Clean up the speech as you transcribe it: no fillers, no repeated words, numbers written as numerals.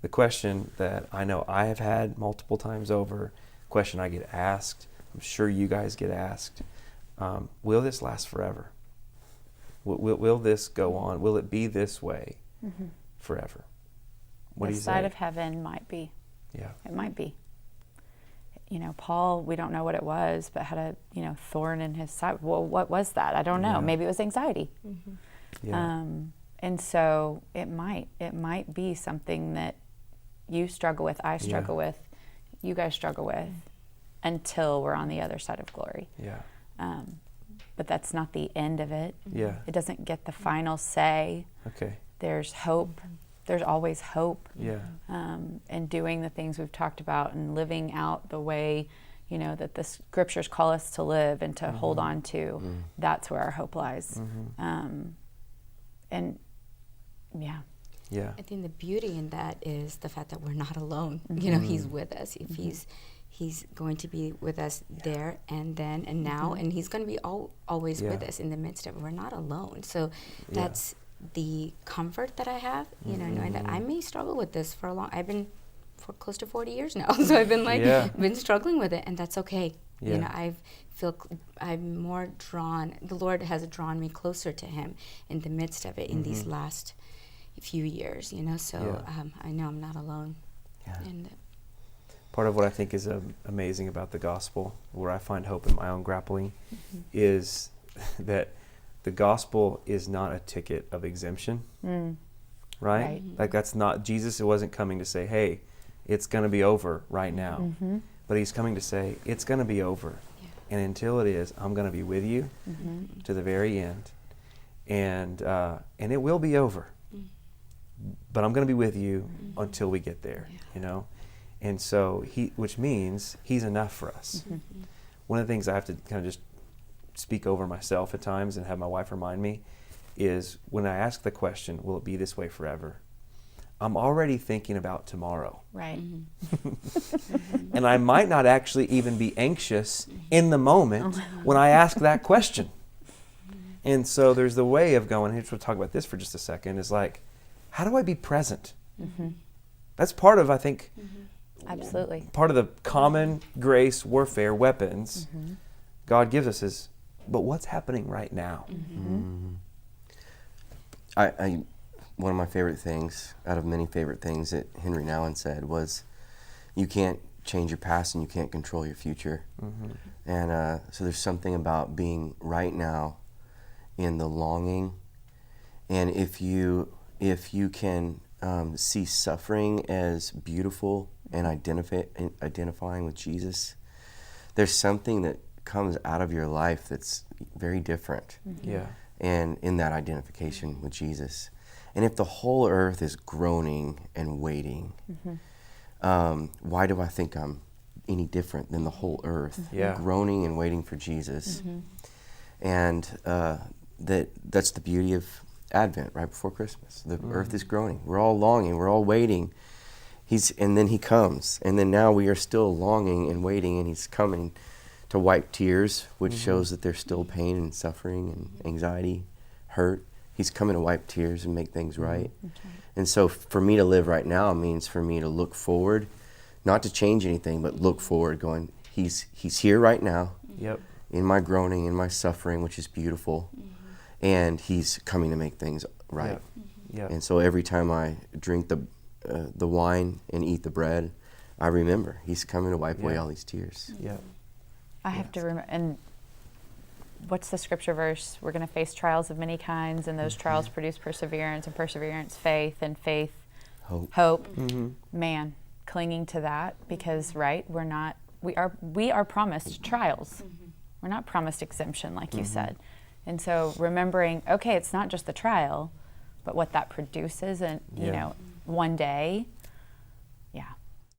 the question that I know I have had multiple times over, question I get asked, I'm sure you guys get asked, will this last forever? Will this go on? Will it be this way forever? What do you say? The side of heaven might be. Yeah. It might be. You know, Paul, we don't know what it was, but had a, thorn in his side. Well, what was that? I don't know. Yeah. Maybe it was anxiety. Yeah. And so it might be something that you struggle with, I struggle with, you guys struggle with, until we're on the other side of glory. Yeah. But that's not the end of it. Yeah. It doesn't get the final say. Okay. There's hope. There's always hope. Yeah. And doing the things we've talked about and living out the way, that the scriptures call us to live and to hold on to. That's where our hope lies. And yeah. Yeah. I think the beauty in that is the fact that we're not alone. He's with us. If he's going to be with us there and then and now, and he's going to be always with us in the midst of it. We're not alone. So that's the comfort that I have, knowing that I may struggle with this for a long. I've been for close to 40 years now, so I've been been struggling with it, and that's okay. I'm more drawn. The Lord has drawn me closer to Him in the midst of it in these last few years. So I know I'm not alone. Yeah. And part of what I think is amazing about the gospel, where I find hope in my own grappling, is that the gospel is not a ticket of exemption, right? Like that's not, Jesus wasn't coming to say, hey, it's going to be over right now. But He's coming to say, it's going to be over. And until it is, I'm going to be with you to the very end. And it will be over. But I'm going to be with you until we get there, And so which means He's enough for us. One of the things I have to kind of just speak over myself at times and have my wife remind me is when I ask the question, will it be this way forever? I'm already thinking about tomorrow. Right. And I might not actually even be anxious in the moment when I ask that question. And so there's the way of going, we'll talk about this for just a second, is like, how do I be present? That's part of, I think, absolutely, part of the common grace warfare weapons God gives us is, but what's happening right now? I one of my favorite things, out of many favorite things that Henry Nouwen said was, you can't change your past and you can't control your future. And so there's something about being right now in the longing. And if you can see suffering as beautiful and identifying with Jesus, there's something that comes out of your life that's very different. And in that identification with Jesus. And if the whole earth is groaning and waiting, why do I think I'm any different than the whole earth? Groaning and waiting for Jesus. And that's the beauty of Advent, right before Christmas. The earth is groaning. We're all longing. We're all waiting. And then He comes. And then now we are still longing and waiting, and He's coming to wipe tears, which shows that there's still pain and suffering and anxiety, hurt. He's coming to wipe tears and make things right. And so for me to live right now means for me to look forward, not to change anything, but look forward, going, He's here right now, in my groaning, in my suffering, which is beautiful, and He's coming to make things right. And so every time I drink the wine and eat the bread, I remember He's coming to wipe away all these tears. I have to remember, and what's the scripture verse? We're going to face trials of many kinds, and those trials produce perseverance, and perseverance, faith, and faith, hope. Man, clinging to that, because we are promised trials. We're not promised exemption, like you said. And so remembering, okay, it's not just the trial, but what that produces, and one day